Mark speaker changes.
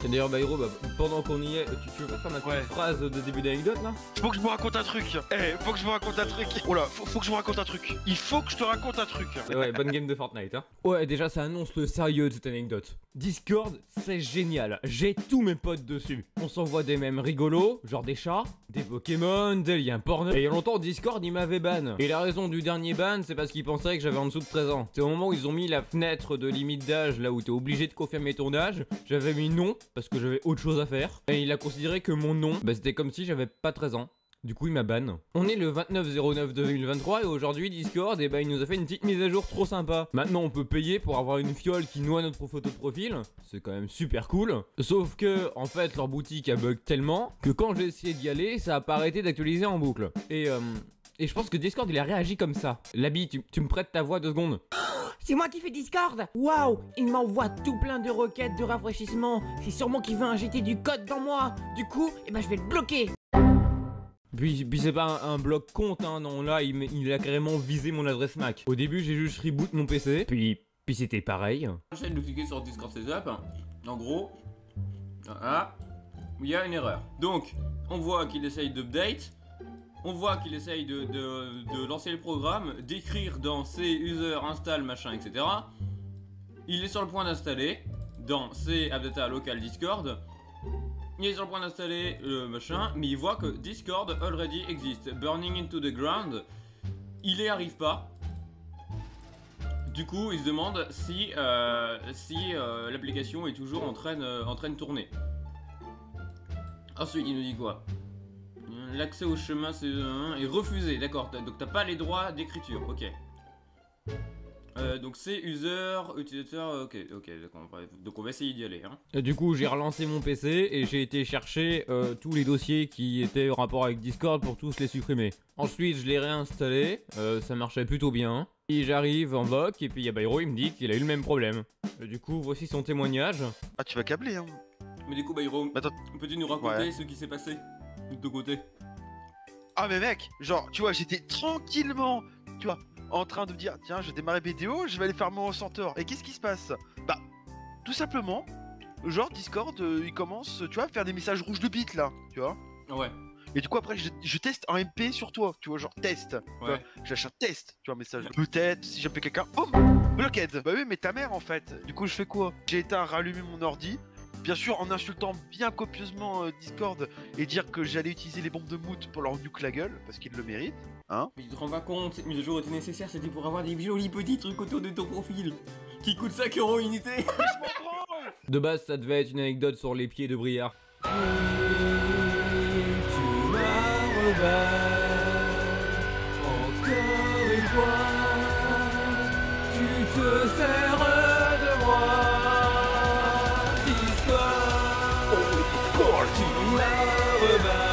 Speaker 1: Et d'ailleurs Bairo, bah, pendant qu'on y est, tu veux pas faire ma petite phrase de début d'anecdote là?
Speaker 2: Faut que je vous raconte un truc. Faut que je vous raconte un truc. Oh là, faut que je vous raconte un truc. Il faut que je te raconte un truc.
Speaker 1: Ouais, bonne game de Fortnite hein. Ouais, déjà ça annonce le sérieux de cette anecdote. Discord, c'est génial. J'ai tous mes potes dessus. On s'envoie des mèmes rigolos, genre des chats, des Pokémon, des liens porno. Et il y a longtemps, Discord, il m'avait ban. Et la raison du dernier ban, c'est parce qu'ils pensaient que j'avais en dessous de 13 ans. C'est au moment où ils ont mis la fenêtre de limite d'âge, là où t'es obligé de confirmer ton âge. J'avais mis non, parce que j'avais autre chose à faire. Et il a considéré que mon nom, bah, c'était comme si j'avais pas 13 ans. Du coup il m'a ban. On est le 29/09/2023 et aujourd'hui Discord, et bah il nous a fait une petite mise à jour trop sympa. Maintenant on peut payer pour avoir une fiole qui noie notre photo de profil. C'est quand même super cool. Sauf que en fait leur boutique a bug tellement que quand j'ai essayé d'y aller, ça a pas arrêté d'actualiser en boucle. Et je pense que Discord il a réagi comme ça. Labi, tu me prêtes ta voix 2 secondes?
Speaker 3: C'est moi qui fais Discord. Waouh, il m'envoie tout plein de requêtes de rafraîchissement. C'est sûrement qu'il veut injecter du code dans moi. Du coup, eh ben je vais le bloquer.
Speaker 1: Puis c'est pas un bloc compte hein, non là il a carrément visé mon adresse Mac. Au début j'ai juste reboot mon PC, puis c'était pareil. J'essaie de cliquer sur Discord Setup, en gros, ah, il y a une erreur. Donc on voit qu'il essaye d'update, on voit qu'il essaye de lancer le programme, d'écrire dans C user install machin etc. Il est sur le point d'installer dans C appdata local Discord. Il est sur le point d'installer le machin, mais il voit que Discord already exist. Burning into the ground. Il y arrive pas. Du coup, il se demande si, l'application est toujours en train de tourner. Ensuite, il nous dit quoi? L'accès au chemin est refusé. D'accord, donc t'as pas les droits d'écriture. Ok. Donc c'est user, utilisateur, ok, d'accord, donc on va essayer d'y aller hein. Du coup j'ai relancé mon PC et j'ai été chercher tous les dossiers qui étaient en rapport avec Discord pour tous les supprimer. Ensuite je l'ai réinstallé, ça marchait plutôt bien. Et j'arrive en VOC et puis il y a Bairo, il me dit qu'il a eu le même problème. Du coup voici son témoignage.
Speaker 2: Ah tu vas câbler hein.
Speaker 1: Mais du coup Bairo, peux-tu nous raconter ce qui s'est passé de ton côté?
Speaker 2: Ah mais mec, genre tu vois j'étais tranquillement, tu vois, en train de me dire tiens je vais démarrer BDO, je vais aller faire mon centaure. Et qu'est-ce qui se passe? Bah tout simplement, genre Discord il commence tu vois à faire des messages rouges de bits là, tu vois.
Speaker 1: Ouais.
Speaker 2: Et du coup après je teste en MP sur toi, tu vois, genre test.
Speaker 1: Ouais.
Speaker 2: Je lâche un test, tu vois, un message. Peut-être si j'appelle quelqu'un, boum, blockade. Bah oui mais ta mère en fait. Du coup je fais quoi? J'ai éteint, rallumé mon ordi. Bien sûr, en insultant bien copieusement Discord et dire que j'allais utiliser les bombes de moot pour leur nuke la gueule, parce qu'ils le méritent, hein.
Speaker 1: Mais tu te rends pas compte, cette mise à jour était nécessaire, c'était pour avoir des jolis petits trucs autour de ton profil, qui coûtent 5 € unité. De base, ça devait être une anecdote sur les pieds de Briard. Tu m'as encore une fois, tu te sers de moi. Tu m'as rebattu.